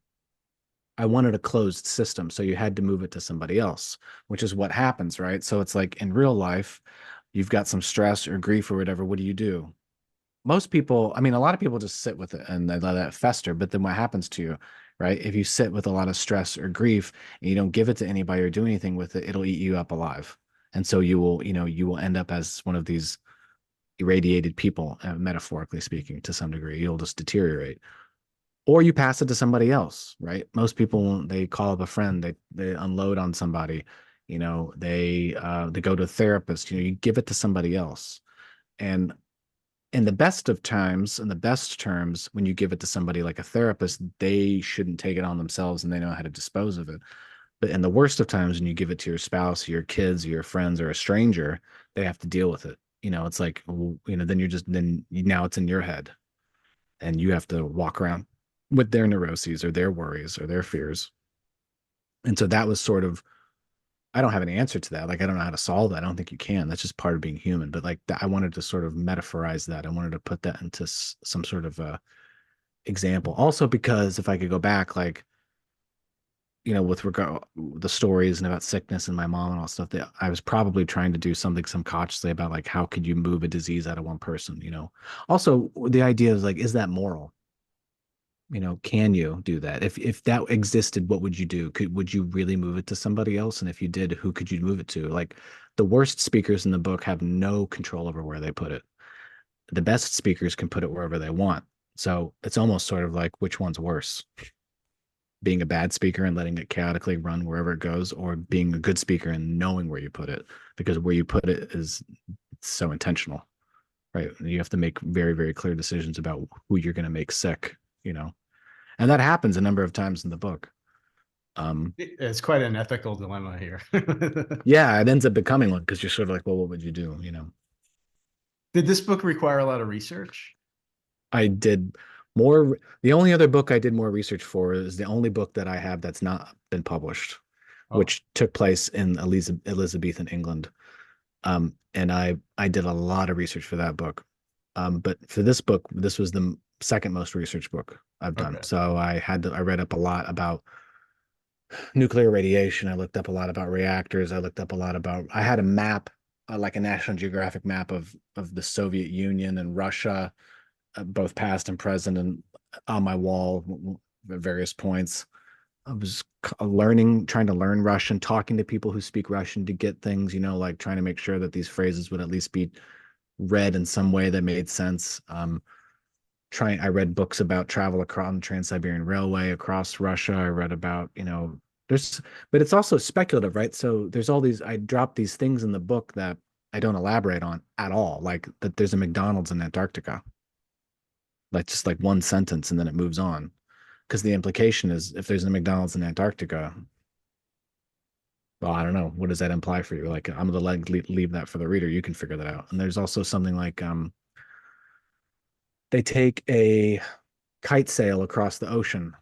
I wanted a closed system, so you had to move it to somebody else, which is what happens, right? So it's like in real life, you've got some stress or grief or whatever. What do you do? Most people, I mean, a lot of people just sit with it and they let it fester. But then what happens to you, right? If you sit with a lot of stress or grief and you don't give it to anybody or do anything with it, it'll eat you up alive. And so you will end up as one of these irradiated people, metaphorically speaking, to some degree. You'll just deteriorate. Or you pass it to somebody else, right? Most people, they call up a friend, they unload on somebody, they go to a therapist, you give it to somebody else. And in the best of times, in the best terms, when you give it to somebody like a therapist, they shouldn't take it on themselves and they know how to dispose of it. But in the worst of times, when you give it to your spouse, or your kids, or your friends, or a stranger, they have to deal with it. It's like, then now it's in your head and you have to walk around with their neuroses or their worries or their fears. And so that was sort of, I don't have an answer to that. Like, I don't know how to solve that. I don't think you can. That's just part of being human. But like, I wanted to sort of metaphorize that. I wanted to put that into some sort of example. Also, because if I could go back, like, with regard the stories and about sickness and my mom and all stuff, that I was probably trying to do something subconsciously about like how could you move a disease out of one person. Also, the idea is like, is that moral? Can you do that? If that existed, what would you do? Would you really move it to somebody else? And if you did, who could you move it to? Like the worst speakers in the book have no control over where they put it. The best speakers can put it wherever they want. So it's almost sort of like which one's worse? Being a bad speaker and letting it chaotically run wherever it goes, or being a good speaker and knowing where you put it, because where you put it is so intentional, right? You have to make very, very clear decisions about who you're going to make sick. And that happens a number of times in the book. It's quite an ethical dilemma here. Yeah, it ends up becoming one because you're sort of like, well, what would you do? Did this book require a lot of research? I did more. The only other book I did more research for is the only book that I have that's not been published, Oh, which took place in Elizabethan England. And I did a lot of research for that book. But for this book, this was the second most research book I've done. okay. So I read up a lot about nuclear radiation. I looked up a lot about reactors. I had a map, like a National Geographic map of the Soviet Union and Russia, both past and present. And on my wall at various points. I was learning, trying to learn Russian, talking to people who speak Russian to get things, like trying to make sure that these phrases would at least be read in some way that made sense. I read books about travel across the Trans-Siberian Railway across Russia. I read about, there's, but it's also speculative, right? So there's all these, I dropped these things in the book that I don't elaborate on at all, like that there's a McDonald's in Antarctica, like just like one sentence and then it moves on. Because the implication is if there's a McDonald's in Antarctica, well, I don't know. What does that imply for you? Like, I'm going to leave that for the reader. You can figure that out. And there's also something like they take a kite sail across the ocean,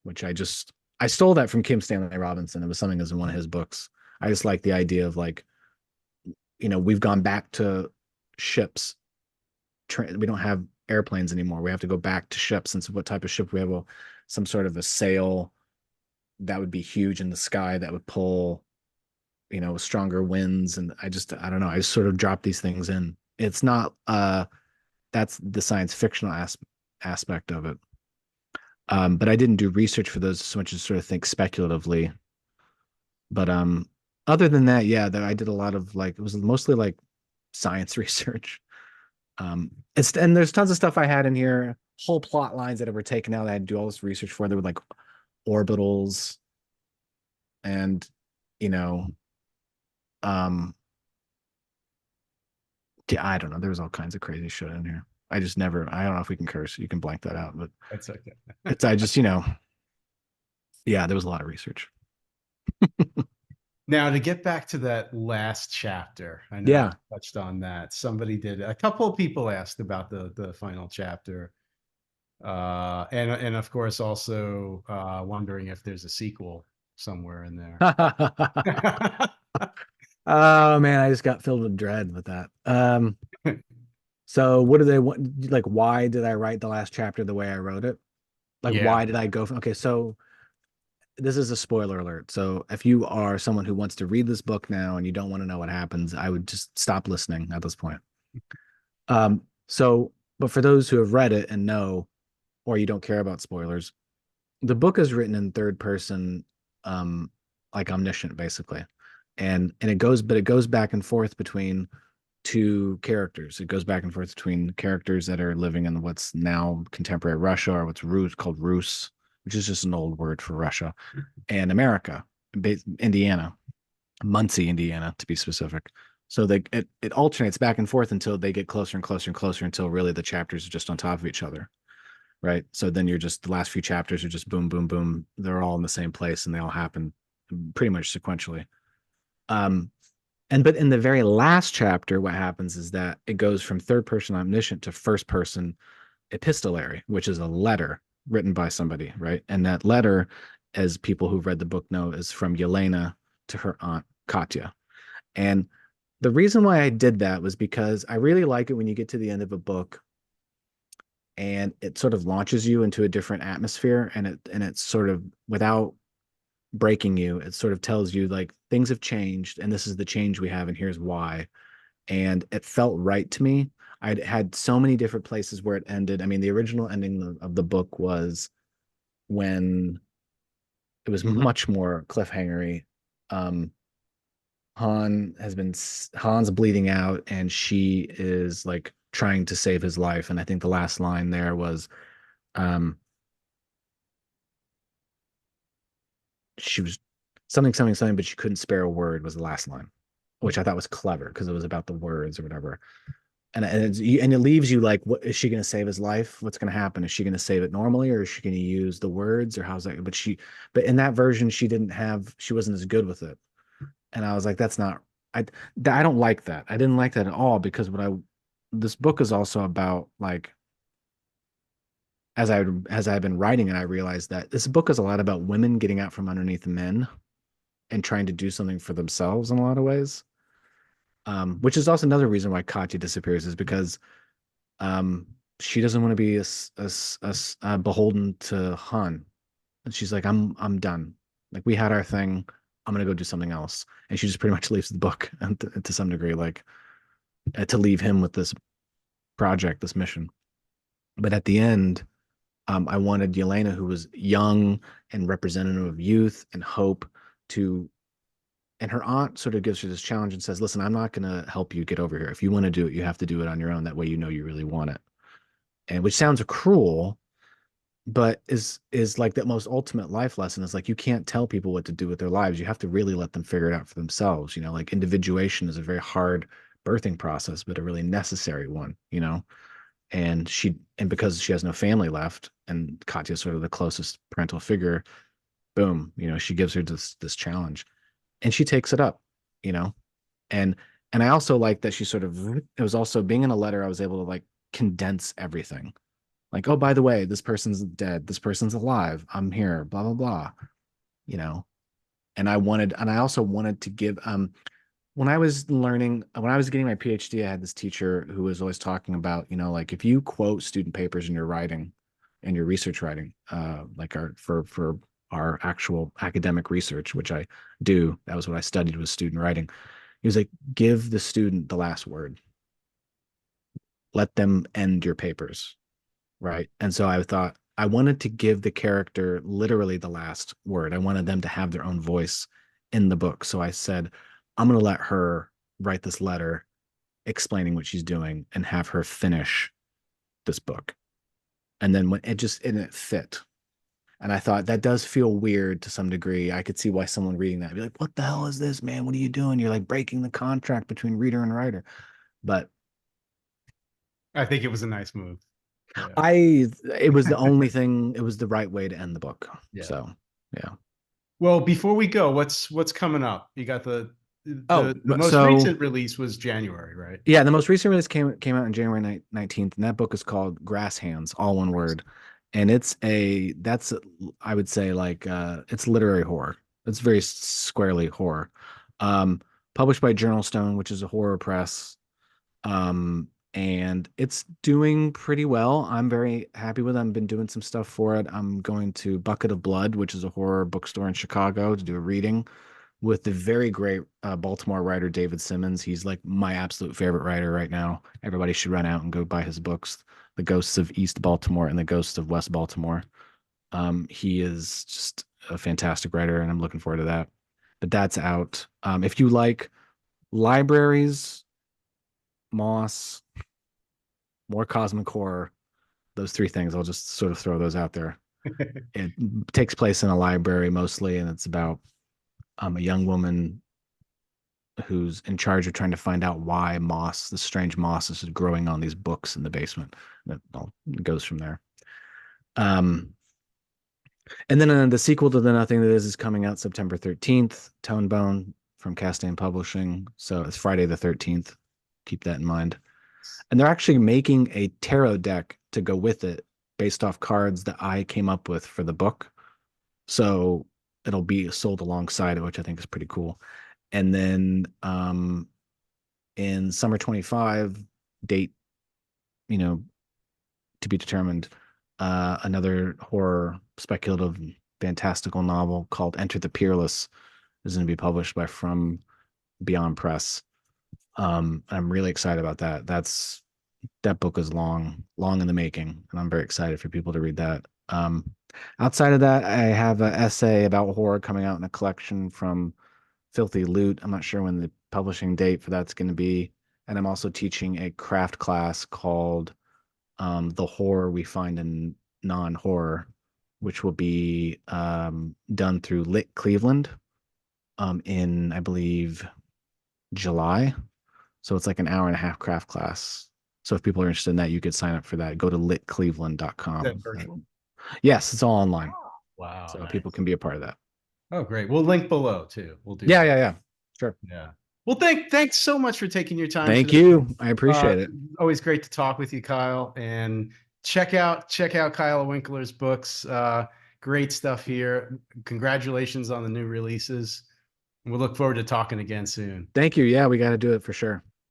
which I stole that from Kim Stanley Robinson. It was something that's in one of his books. I just like the idea of like, we've gone back to ships. We don't have airplanes anymore. We have to go back to ships. And so what type of ship we have? Well, some sort of a sail that would be huge in the sky that would pull, stronger winds. And I don't know. I just sort of drop these things in. It's not, that's the science fictional aspect of it. But I didn't do research for those so much as sort of think speculatively. But other than that, yeah, I did a lot of like, it was mostly like science research. And there's tons of stuff I had in here, whole plot lines that were taken out that I had to do all this research for. There were like orbitals and, you know, yeah, I don't know. There was all kinds of crazy shit in here. I don't know if we can curse. You can blank that out, but That's okay. I just, yeah, there was a lot of research. Now, to get back to that last chapter, I know Yeah. you touched on that. A couple of people asked about the final chapter. And of course also wondering if there's a sequel somewhere in there. Oh man, I just got filled with dread with that. So what do they want? Like, why did I write the last chapter the way I wrote it? Like, Yeah. why did I go from, okay, so this is a spoiler alert. So if you are someone who wants to read this book now and you don't want to know what happens, I would just stop listening at this point. But for those who have read it and know, or you don't care about spoilers, the book is written in third person, um, like omniscient, basically. And it goes back and forth between two characters. It goes back and forth between characters that are living in what's now contemporary Russia, or what's called Rus, which is just an old word for Russia, and America, Indiana, Muncie, Indiana, to be specific. So it alternates back and forth until they get closer and closer and closer until really the chapters are just on top of each other. Right. So then the last few chapters are just boom, boom, boom. They're all in the same place and they all happen pretty much sequentially. But in the very last chapter, what happens is that it goes from third person omniscient to first person epistolary, which is a letter written by somebody, right? And that letter, as people who've read the book know, is from Yelena to her aunt Katya. And the reason why I did that was because I really like it when you get to the end of a book and it sort of launches you into a different atmosphere, and it's sort of, without breaking you, it sort of tells you like things have changed and this is the change we have and here's why. And it felt right to me. I'd had so many different places where it ended. I mean, the original ending of the book was when it was much more cliffhangery. um Han's bleeding out and she is like trying to save his life, and I think the last line there was, um she was something, something, something, but she couldn't spare a word was the last line, which I thought was clever because it was about the words or whatever. And it leaves you like, what is she going to save his life? What's going to happen? Is she going to save it normally, or is she going to use the words, or how's that? But in that version, she wasn't as good with it. And I was like, that's not, I, I don't like that. I didn't like that at all because this book is also about like, as I've been writing it, I realized that this book is a lot about women getting out from underneath men and trying to do something for themselves in a lot of ways. Which is also another reason why Katya disappears, is because um, she doesn't want to be beholden to Han. And she's like, I'm done. Like, we had our thing. I'm gonna go do something else. And she just pretty much leaves the book, and to some degree, like to leave him with this project, this mission. But at the end, I wanted Yelena, who was young and representative of youth and hope, to, and her aunt sort of gives her this challenge and says, listen, I'm not going to help you get over here. If you want to do it, you have to do it on your own. That way, you know, you really want it. And which sounds cruel, but is like that most ultimate life lesson is like, you can't tell people what to do with their lives. You have to really let them figure it out for themselves. You know, like individuation is a very hard birthing process, but a really necessary one, you know? And because she has no family left and Katya's sort of the closest parental figure, boom, you know, she gives her this challenge and she takes it up, you know. And and I also like that she sort of, it was also being in a letter, I was able to like condense everything. Like, oh, by the way, this person's dead, this person's alive, I'm here, blah blah blah, you know. And I also wanted to give when I was getting my PhD, I had this teacher who was always talking about, you know, like if you quote student papers in your writing, in your research writing, like our for our actual academic research, which I do, that was what I studied, was student writing. He was like, give the student the last word, let them end your papers, right? And so I thought I wanted to give the character literally the last word. I wanted them to have their own voice in the book. So I said, I'm going to let her write this letter explaining what she's doing and have her finish this book. And then when it fit. And I thought that does feel weird to some degree. I could see why someone reading that would be like, what the hell is this, man? What are you doing? You're like breaking the contract between reader and writer. But I think it was a nice move. Yeah. it was the only thing, it was the right way to end the book. Yeah. So, yeah. Well, before we go, what's coming up? You got Oh, the most so recent release was January, right? yeah, the most recent release came out on January 19th, and that book is called Grasshands, all one word. And I would say like it's literary horror. It's very squarely horror. Um, Published by Journal Stone, which is a horror press. And it's doing pretty well. I'm very happy with it. I've been doing some stuff for it. I'm going to Bucket of Blood, which is a horror bookstore in Chicago, to do a reading with the very great Baltimore writer David Simmons. He's like my absolute favorite writer right now. Everybody should run out and go buy his books, The Ghosts of East Baltimore and The Ghosts of West Baltimore. He is just a fantastic writer, and I'm looking forward to that. But that's out. If you like libraries, Moss, more cosmic horror, those three things, I'll just sort of throw those out there. It takes place in a library mostly, and it's about a young woman who's in charge of trying to find out why the strange moss, is growing on these books in the basement. That all goes from there. And then the sequel to The Nothing That Is coming out September 13th, Tone Bone from Castain Publishing. So it's Friday the 13th. Keep that in mind. And they're actually making a tarot deck to go with it based off cards that I came up with for the book. So it'll be sold alongside it, which I think is pretty cool. And then in summer 25, date, you know, to be determined, another horror, speculative, fantastical novel called Enter the Peerless is going to be published by From Beyond Press. I'm really excited about that. That book is long in the making, and I'm very excited for people to read that. Outside of that, I have an essay about horror coming out in a collection from Filthy Loot. I'm not sure when the publishing date for that's going to be. And I'm also teaching a craft class called The Horror We Find in Non-Horror, which will be done through Lit Cleveland in, I believe, July. So it's like an hour and a half craft class. So if people are interested in that, you could sign up for that. Go to litcleveland.com. Is that virtual? Yes, it's all online. Wow, So nice. people can be a part of that. Oh, great. We'll link below too. We'll do Yeah, that. yeah, yeah. Sure. Yeah. Well, thanks so much for taking your time Thank today. you. I appreciate it. Always great to talk with you, Kyle. And check out Kyle Winkler's books. Great stuff here. Congratulations on the new releases. We look forward to talking again soon. Thank you. Yeah, we got to do it for sure.